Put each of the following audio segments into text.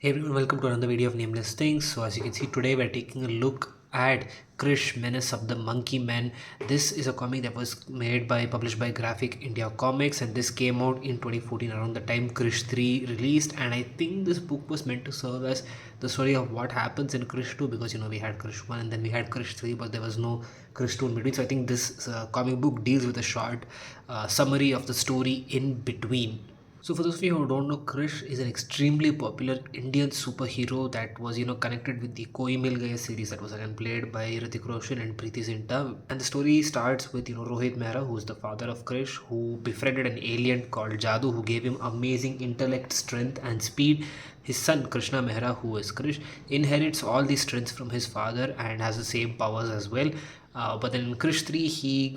Hey everyone, welcome to another video of Nameless Things. So as you can see today we're taking a look at Krrish Menace of the Monkey Men. This is a comic that was published by Graphic India Comics, and this came out in 2014 around the time Krrish 3 released. And I think this book was meant to serve as the story of what happens in Krrish 2, because we had Krrish 1 and then we had Krrish 3, but there was no Krrish 2 in between. So I think this comic book deals with a short summary of the story in between. So for those of you who don't know, Krrish is an extremely popular Indian superhero that was, connected with the Koi Mil Gaye series that was again played by Hrithik Roshan and Preeti Zinta. And the story starts with, Rohit Mehra, who is the father of Krrish, who befriended an alien called Jadoo, who gave him amazing intellect, strength and speed. His son Krishna Mehra, who is Krrish, inherits all these strengths from his father and has the same powers as well. But then in Krrish 3, he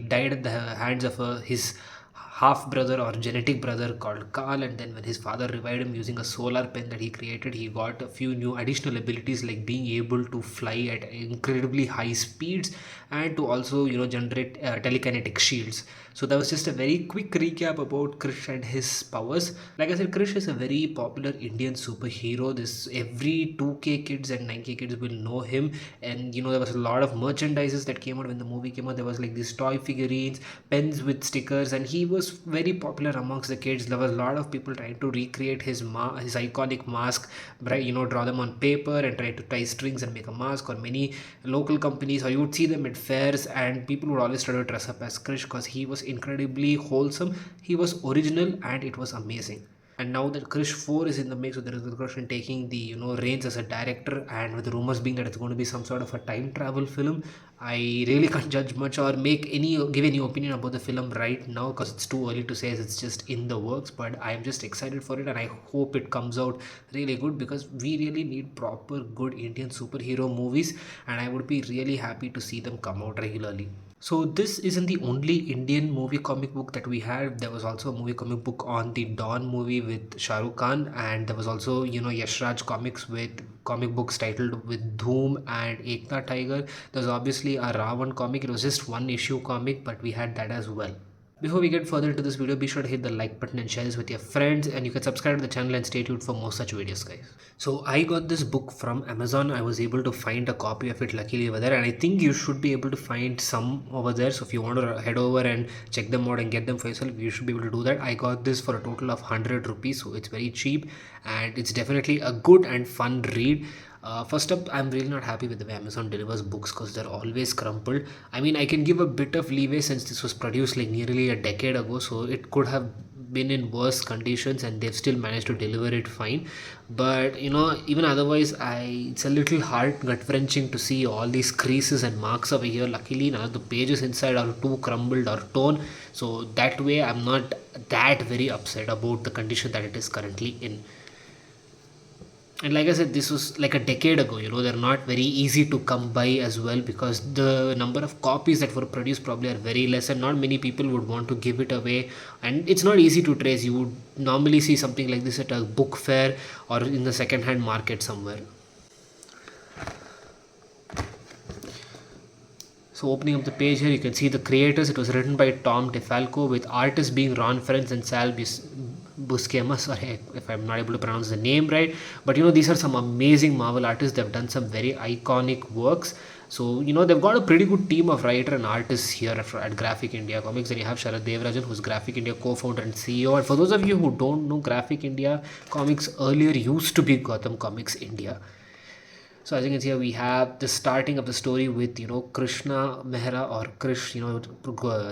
died at the hands of his half brother or genetic brother called Kal, and then when his father revived him using a solar pen that he created, he got a few new additional abilities like being able to fly at incredibly high speeds and to also generate telekinetic shields. So that was just a very quick recap about Krrish and his powers. Like I said, Krrish is a very popular Indian superhero. This every 2K kids and 9K kids will know him, and there was a lot of merchandises that came out when the movie came out. There was like these toy figurines, pens with stickers, and he was very popular amongst the kids. There was a lot of people trying to recreate his iconic mask, draw them on paper and try to tie strings and make a mask. Or many local companies, or you would see them at fairs, and people would always try to dress up as Krrish because he was incredibly wholesome. He was original and it was amazing. And now that Krrish 4 is in the mix with Hrithik Roshan taking the reins as a director, and with the rumors being that it's going to be some sort of a time travel film, I really can't judge much or give any opinion about the film right now because it's too early to say, as it's just in the works. But I'm just excited for it, and I hope it comes out really good, because we really need proper good Indian superhero movies, and I would be really happy to see them come out regularly. So this isn't the only Indian movie comic book that we had. There was also a movie comic book on the Dawn movie with Shah Rukh Khan, and there was also Yash Raj comics with comic books titled with Dhoom and Ekta Tiger. There's obviously a Ravan comic. It was just one issue comic, but we had that as well. Before we get further into this video, be sure to hit the like button and share this with your friends, and you can subscribe to the channel and stay tuned for more such videos, guys. So I got this book from Amazon. I was able to find a copy of it luckily over there, and I think you should be able to find some over there. So if you want to head over and check them out and get them for yourself, you should be able to do that. I got this for a total of 100 rupees, so it's very cheap and it's definitely a good and fun read. First up, I'm really not happy with the way Amazon delivers books because they're always crumpled. I mean, I can give a bit of leeway since this was produced like nearly a decade ago, so it could have been in worse conditions and they've still managed to deliver it fine. But even otherwise, it's a little heart gut wrenching to see all these creases and marks over here. Luckily, none of the pages inside are too crumbled or torn, so that way I'm not that very upset about the condition that it is currently in. And like I said, this was like a decade ago. They're not very easy to come by as well, because the number of copies that were produced probably are very less, and not many people would want to give it away. And it's not easy to trace. You would normally see something like this at a book fair or in the second hand market somewhere. So opening up the page here, you can see the creators. It was written by Tom Defalco with artists being Ron Frenz and Sal Buscema. Sorry if I'm not able to pronounce the name right. But these are some amazing Marvel artists. They've done some very iconic works. So they've got a pretty good team of writer and artists here at Graphic India Comics. And you have Sharad Devarajan, who's Graphic India co-founder and CEO. And for those of you who don't know, Graphic India Comics earlier used to be Gotham Comics India. So as you can see here, we have the starting of the story with Krishna Mehra or Krrish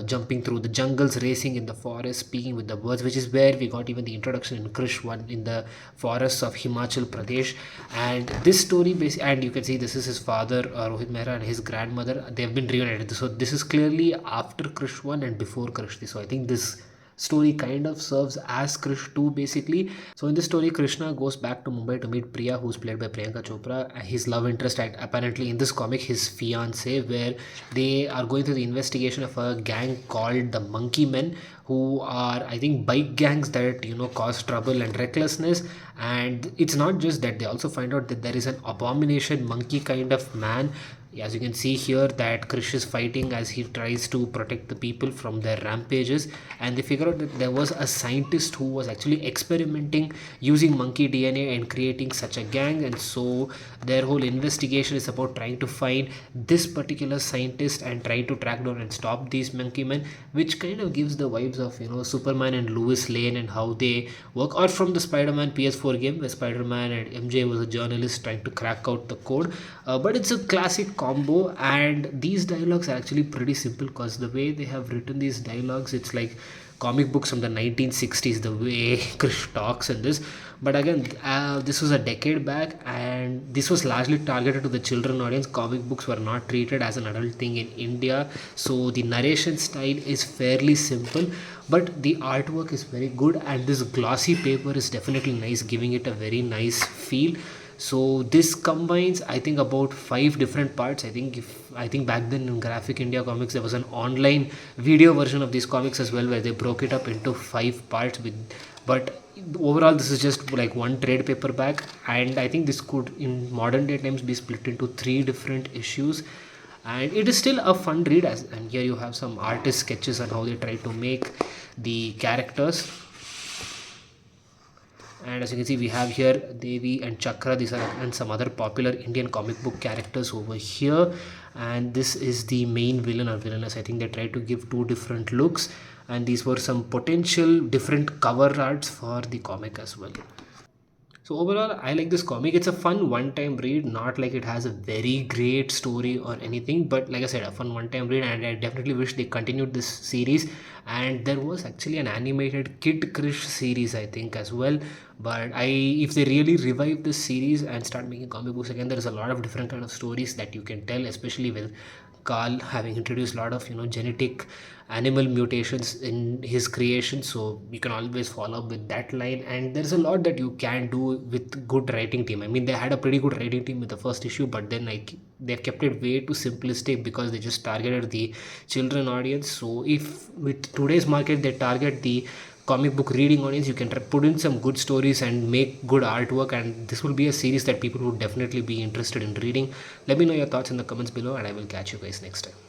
jumping through the jungles, racing in the forest, speaking with the birds, which is where we got even the introduction in Krrish 1 in the forests of Himachal Pradesh. And this story and you can see this is his father Rohit Mehra and his grandmother. They've been reunited. So this is clearly after Krrish 1 and before Krrish 3. So I think this story kind of serves as Krrish 2 basically. So in this story, Krishna goes back to Mumbai to meet Priya, who's played by Priyanka Chopra, his love interest, and apparently in this comic his fiance, where they are going through the investigation of a gang called the Monkey Men, who are, I think, bike gangs that cause trouble and recklessness. And it's not just that, they also find out that there is an abomination monkey kind of man As you can see here that Krrish is fighting as he tries to protect the people from their rampages, and they figure out that there was a scientist who was actually experimenting using monkey DNA and creating such a gang. And so their whole investigation is about trying to find this particular scientist and trying to track down and stop these monkey men, which kind of gives the vibes of, you know, Superman and Lois Lane and how they work, or from the Spider-Man PS4 game where Spider-Man and MJ was a journalist trying to crack out the code. But it's a classic combo, and these dialogues are actually pretty simple because the way they have written these dialogues, it's like comic books from the 1960s, the way Krrish talks in this. But again, this was a decade back, and this was largely targeted to the children audience. Comic books were not treated as an adult thing in India, so the narration style is fairly simple, but the artwork is very good, and this glossy paper is definitely nice, giving it a very nice feel. So this combines, I think, about 5 different parts. I think back then in Graphic India Comics there was an online video version of these comics as well, where they broke it up into 5 parts with, but overall this is just like one trade paperback, and I think this could in modern day times be split into 3 different issues, and it is still a fun read. As and here you have some artist sketches on how they try to make the characters. And as you can see, we have here Devi and Chakra. These are and some other popular Indian comic book characters over here. And this is the main villain or villainess. I think they tried to give 2 different looks, and these were some potential different cover arts for the comic as well. So overall, I like this comic. It's a fun one-time read, not like it has a very great story or anything, but like I said, a fun one-time read, and I definitely wish they continued this series. And there was actually an animated Kid Krrish series, I think, as well. But if they really revive this series and start making comic books again, there's a lot of different kind of stories that you can tell, especially with Carl having introduced a lot of, you know, genetic animal mutations in his creation. So you can always follow up with that line, and there's a lot that you can do with good writing team. I mean, they had a pretty good writing team with the first issue, but then like they kept it way too simplistic because they just targeted the children audience. So if with today's market they target the comic book reading audience, you can put in some good stories and make good artwork, and this will be a series that people would definitely be interested in reading. Let me know your thoughts in the comments below, and I will catch you guys next time.